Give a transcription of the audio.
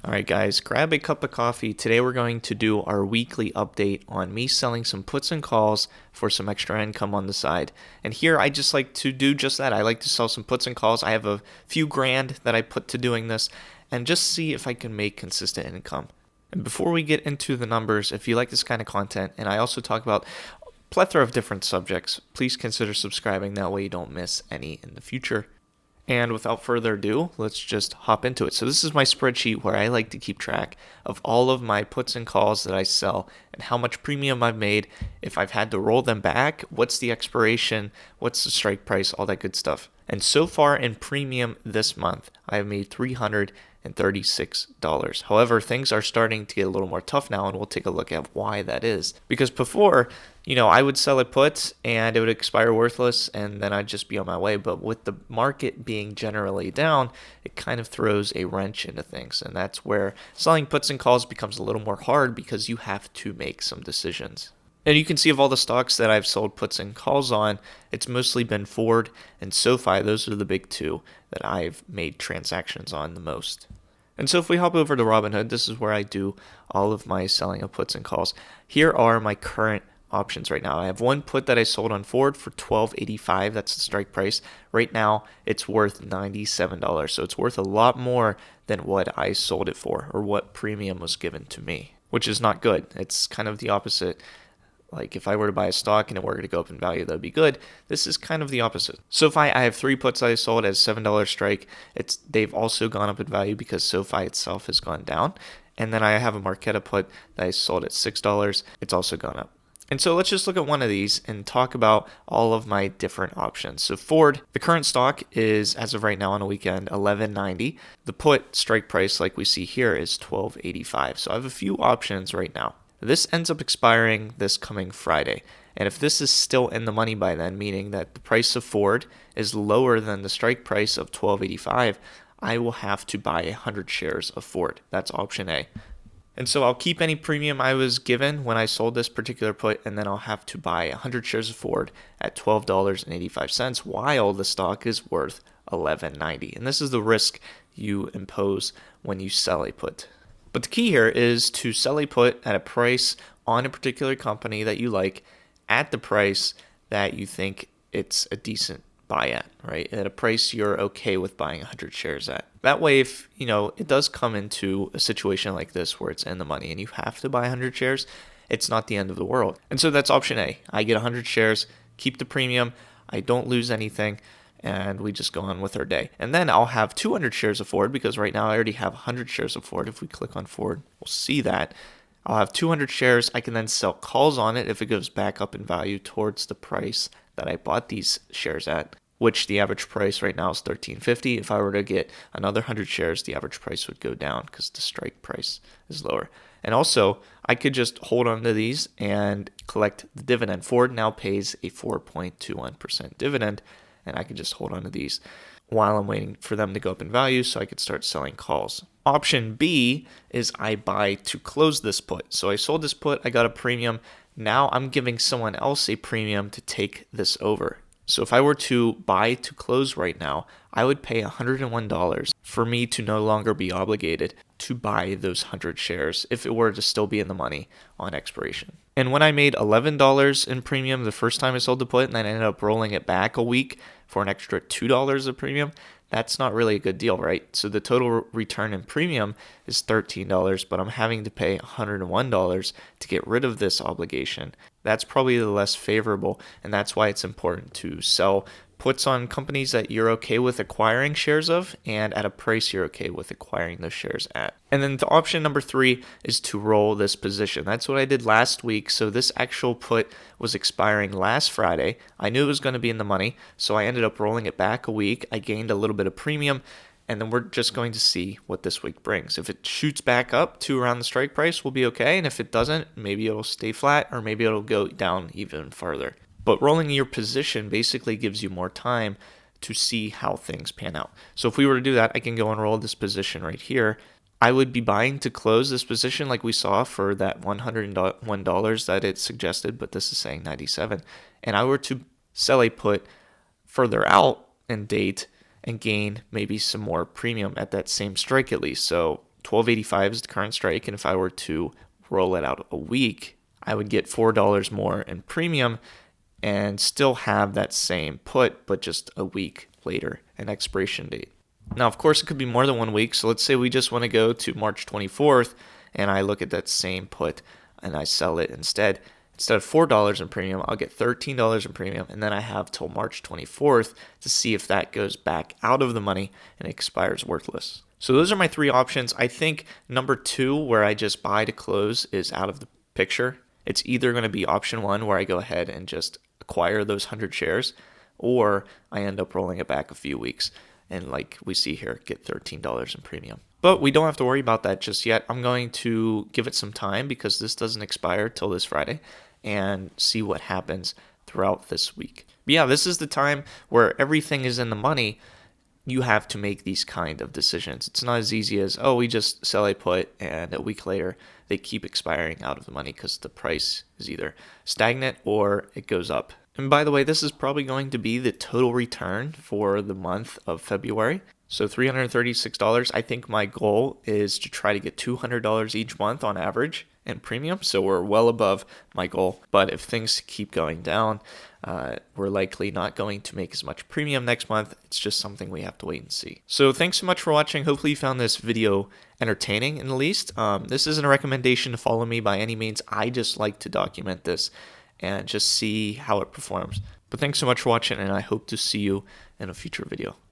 All right, guys, grab a cup of coffee. Today we're going to do our weekly update on me selling some puts and calls for some extra income on the side. And here I just like to do just that. I like to sell some puts and calls. I have a few grand that I put to doing this and just see if I can make consistent income. And before we get into the numbers, if you like this kind of content, and I also talk about a plethora of different subjects, please consider subscribing. That way you don't miss any in the future. And without further ado, let's just hop into it. So this is my spreadsheet where I like to keep track of all of my puts and calls that I sell and how much premium I've made, if I've had to roll them back, what's the expiration, what's the strike price, all that good stuff. And so far in premium this month, I have made $336. However, things are starting to get a little more tough now, and we'll take a look at why that is. Because before, I would sell a put and it would expire worthless and then I'd just be on my way. But with the market being generally down, it kind of throws a wrench into things. And that's where selling puts and calls becomes a little more hard because you have to make some decisions. And you can see of all the stocks that I've sold puts and calls on, it's mostly been Ford and SoFi. Those are the big two that I've made transactions on the most. And so if we hop over to Robinhood, this is where I do all of my selling of puts and calls. Here are my current options right now. I have one put that I sold on Ford for $12.85. That's the strike price. Right now, it's worth $97. So it's worth a lot more than what I sold it for or what premium was given to me, which is not good. It's kind of the opposite. Like if I were to buy a stock and it were to go up in value, that would be good. This is kind of the opposite. SoFi, I have three puts I sold at $7 strike. They've also gone up in value because SoFi itself has gone down. And then I have a Marqeta put that I sold at $6. It's also gone up. And so let's just look at one of these and talk about all of my different options. So Ford, the current stock is, as of right now on a weekend, $11.90. The put strike price, like we see here, is $12.85. So I have a few options right now. This ends up expiring this coming Friday. And if this is still in the money by then, meaning that the price of Ford is lower than the strike price of $12.85, I will have to buy 100 shares of Ford. That's option A. And so I'll keep any premium I was given when I sold this particular put, and then I'll have to buy 100 shares of Ford at $12.85 while the stock is worth $11.90. And this is the risk you impose when you sell a put. But the key here is to sell a put at a price on a particular company that you like at the price that you think it's a decent buy at, right? At a price you're okay with buying 100 shares at. That way, if, it does come into a situation like this where it's in the money and you have to buy 100 shares, it's not the end of the world. And so that's option A. I get 100 shares, keep the premium, I don't lose anything, and we just go on with our day. And then I'll have 200 shares of Ford because right now I already have 100 shares of Ford. If we click on Ford, we'll see that. I'll have 200 shares. I can then sell calls on it if it goes back up in value towards the price that I bought these shares at, which the average price right now is $13.50. If I were to get another 100 shares, the average price would go down because the strike price is lower. And also, I could just hold on to these and collect the dividend. Ford now pays a 4.21% dividend, and I could just hold on to these while I'm waiting for them to go up in value so I could start selling calls. Option B is I buy to close this put. So I sold this put, I got a premium. Now I'm giving someone else a premium to take this over. So if I were to buy to close right now, I would pay $101 for me to no longer be obligated to buy those 100 shares if it were to still be in the money on expiration. And when I made $11 in premium the first time I sold the put and then I ended up rolling it back a week for an extra $2 of premium, that's not really a good deal, right? So the total return in premium is $13, but I'm having to pay $101 to get rid of this obligation. That's probably the less favorable, and that's why it's important to sell puts on companies that you're okay with acquiring shares of and at a price you're okay with acquiring those shares at. And then the option number 3 is to roll this position. That's what I did last week. So this actual put was expiring last Friday. I knew it was going to be in the money, so I ended up rolling it back a week. I gained a little bit of premium, and then we're just going to see what this week brings. If it shoots back up to around the strike price, we'll be okay. And if it doesn't, maybe it'll stay flat or maybe it'll go down even further. But rolling your position basically gives you more time to see how things pan out. So if we were to do that, I can go and roll this position right here. I would be buying to close this position like we saw for that $101 that it suggested, but this is saying 97. And I were to sell a put further out in date and gain maybe some more premium at that same strike at least. So $12.85 is the current strike, and if I were to roll it out a week, I would get $4 more in premium and still have that same put, but just a week later, an expiration date. Now, of course, it could be more than 1 week. So let's say we just want to go to March 24th, and I look at that same put and I sell it instead. Instead of $4 in premium, I'll get $13 in premium, and then I have till March 24th to see if that goes back out of the money and expires worthless. So those are my 3 options. I think number 2, where I just buy to close, is out of the picture. It's either going to be option 1, where I go ahead and just acquire those 100 shares, or I end up rolling it back a few weeks and, like we see here, get $13 in premium. But we don't have to worry about that just yet. I'm going to give it some time because this doesn't expire till this Friday, and see what happens throughout this week. But yeah, this is the time where everything is in the money. You have to make these kind of decisions. It's not as easy as, oh, we just sell a put and a week later they keep expiring out of the money because the price is either stagnant or it goes up. And by the way, this is probably going to be the total return for the month of February. So $336. I think my goal is to try to get $200 each month on average in premium. So we're well above my goal. But if things keep going down, we're likely not going to make as much premium next month. It's just something we have to wait and see. So thanks so much for watching. Hopefully you found this video entertaining in the least. This isn't a recommendation to follow me by any means. I just like to document this and just see how it performs. But thanks so much for watching, and I hope to see you in a future video.